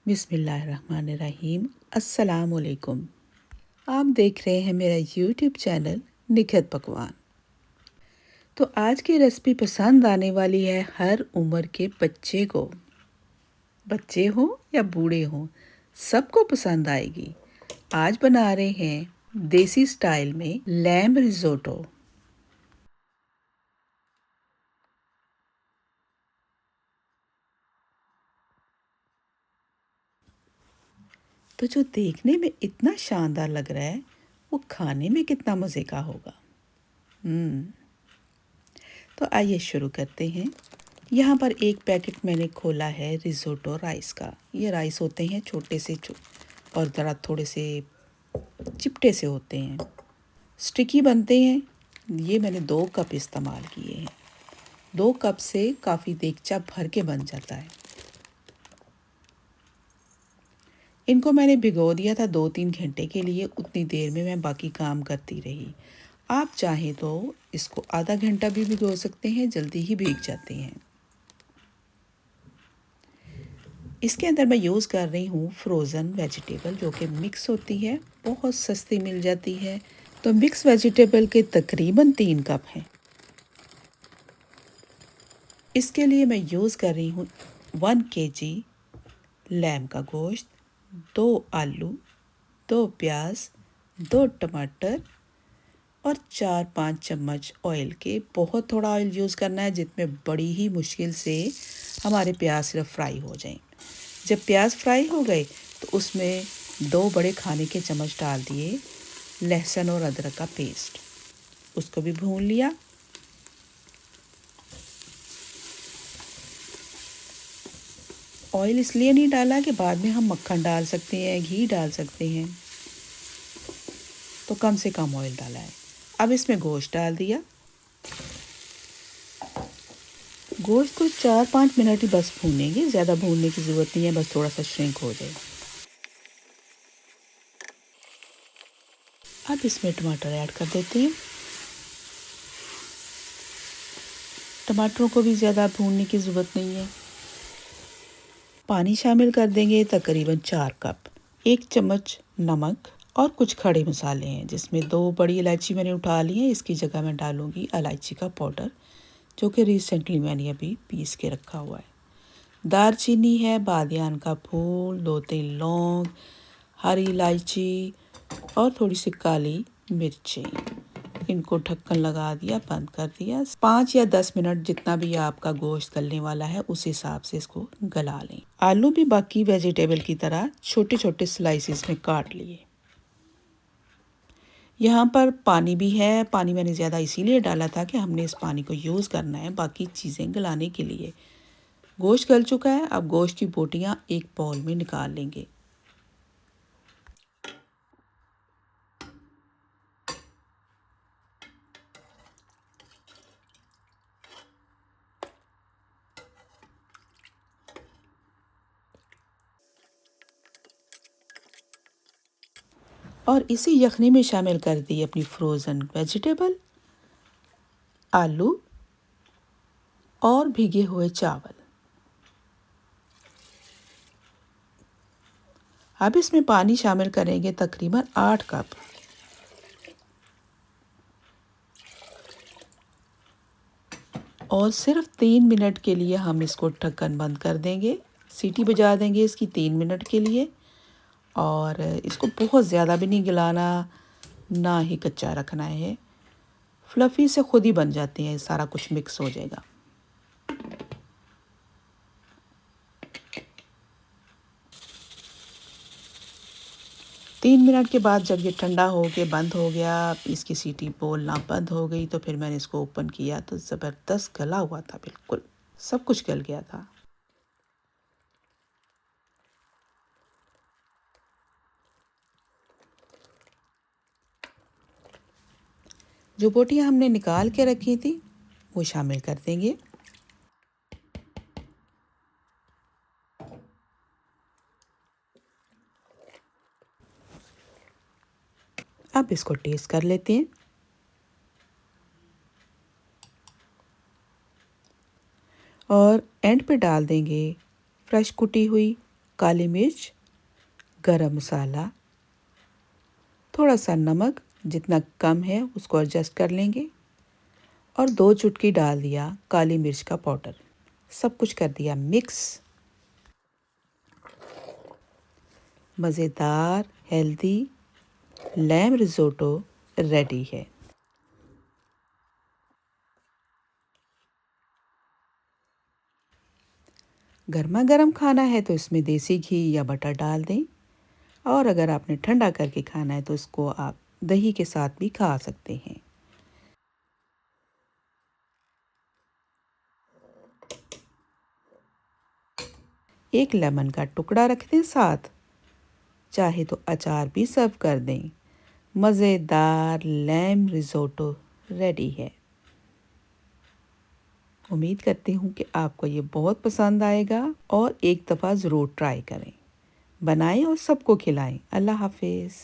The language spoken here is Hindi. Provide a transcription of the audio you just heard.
बिस्मिल्लाहिर्रहमानिर्रहीम। अस्सलाम वालेकुम। आप देख रहे हैं मेरा यूट्यूब चैनल निखत पकवान। तो आज की रेसिपी पसंद आने वाली है हर उम्र के बच्चे को। बच्चे हों या बूढ़े हों, सबको पसंद आएगी। आज बना रहे हैं देसी स्टाइल में लैम्ब रिज़ोटो। तो जो देखने में इतना शानदार लग रहा है, वो खाने में कितना मज़े का होगा। तो आइए शुरू करते हैं। यहाँ पर एक पैकेट मैंने खोला है रिज़ोटो राइस का। ये राइस होते हैं छोटे से और ज़रा थोड़े से चिपटे से होते हैं, स्टिकी बनते हैं। ये मैंने 2 कप इस्तेमाल किए हैं। 2 कप से काफ़ी देगचा भर के बन जाता है। इनको मैंने भिगो दिया था 2-3 घंटे के लिए। उतनी देर में मैं बाकी काम करती रही। आप चाहें तो इसको आधा घंटा भी भिगो सकते हैं, जल्दी ही भीग जाते हैं। इसके अंदर मैं यूज़ कर रही हूँ फ्रोज़न वेजिटेबल, जो कि मिक्स होती है, बहुत सस्ती मिल जाती है। तो मिक्स वेजिटेबल के तकरीबन 3 कप हैं। इसके लिए मैं यूज़ कर रही हूँ 1 केजी लैम का गोश्त, 2 आलू, 2 प्याज, 2 टमाटर और 4-5 चम्मच ऑयल के। बहुत थोड़ा ऑयल यूज़ करना है, जिसमें बड़ी ही मुश्किल से हमारे प्याज सिर्फ फ्राई हो जाएं। जब प्याज फ्राई हो गए तो उसमें 2 बड़े खाने के चम्मच डाल दिए लहसुन और अदरक का पेस्ट। उसको भी भून लिया। ऑयल इसलिए नहीं डाला कि बाद में हम मक्खन डाल सकते हैं, घी डाल सकते हैं, तो कम से कम ऑयल डाला है। अब इसमें गोश्त डाल दिया। गोश्त को 4-5 मिनट ही बस भूनेंगे, ज़्यादा भूनने की ज़रूरत नहीं है, बस थोड़ा सा श्रिंक हो जाए। अब इसमें टमाटर ऐड कर देते हैं। टमाटरों को भी ज़्यादा भूनने की ज़रूरत नहीं है। पानी शामिल कर देंगे तकरीबन 4 कप। 1 चम्मच नमक और कुछ खड़े मसाले हैं, जिसमें 2 बड़ी इलायची मैंने उठा ली है। इसकी जगह मैं डालूँगी इलायची का पाउडर, जो कि रिसेंटली मैंने अभी पीस के रखा हुआ है। दालचीनी है, बादियान का फूल, 2-3 लौंग, हरी इलायची और थोड़ी सी काली मिर्चें। इनको ढक्कन लगा दिया, बंद कर दिया। 5 या 10 मिनट, जितना भी आपका गोश्त गलने वाला है उस हिसाब से इसको गला लें। आलू भी बाकी वेजिटेबल की तरह छोटे छोटे स्लाइसिस में काट लिए। यहाँ पर पानी भी है। पानी मैंने ज़्यादा इसीलिए डाला था कि हमने इस पानी को यूज़ करना है बाकी चीज़ें गलाने के लिए। गोश्त गल चुका है। अब गोश्त की बोटियाँ एक बाउल में निकाल लेंगे। और इसी यखनी में शामिल कर दी अपनी फ्रोज़न वेजिटेबल, आलू और भीगे हुए चावल। अब इसमें पानी शामिल करेंगे तकरीबन 8 कप। और सिर्फ 3 मिनट के लिए हम इसको ढक्कन बंद कर देंगे। सीटी बजा देंगे इसकी 3 मिनट के लिए। और इसको बहुत ज़्यादा भी नहीं गलाना, ना ही कच्चा रखना है। फ्लफ़ी से खुद ही बन जाते हैं, सारा कुछ मिक्स हो जाएगा। तीन मिनट के बाद जब ये ठंडा हो के बंद हो गया, इसकी सीटी बोलना बंद हो गई, तो फिर मैंने इसको ओपन किया तो ज़बरदस्त गला हुआ था। बिल्कुल सब कुछ गल गया था। जो बोटियाँ हमने निकाल के रखी थी वो शामिल कर देंगे। अब इसको टेस्ट कर लेते हैं। और एंड पे डाल देंगे फ्रेश कुटी हुई काली मिर्च, गरम मसाला, थोड़ा सा नमक, जितना कम है उसको एडजस्ट कर लेंगे, और 2 चुटकी डाल दिया काली मिर्च का पाउडर। सब कुछ कर दिया मिक्स। मज़ेदार हेल्दी लैम रिज़ोटो रेडी है। गर्मा गर्म खाना है तो इसमें देसी घी या बटर डाल दें, और अगर आपने ठंडा करके खाना है तो इसको आप दही के साथ भी खा सकते हैं। एक लेमन का टुकड़ा रख दें साथ, चाहे तो अचार भी सर्व कर दें। मज़ेदार लैम रिज़ोटो रेडी है। उम्मीद करती हूँ कि आपको ये बहुत पसंद आएगा और एक दफ़ा ज़रूर ट्राई करें। बनाएं और सबको खिलाएं। अल्लाह हाफ़िज़।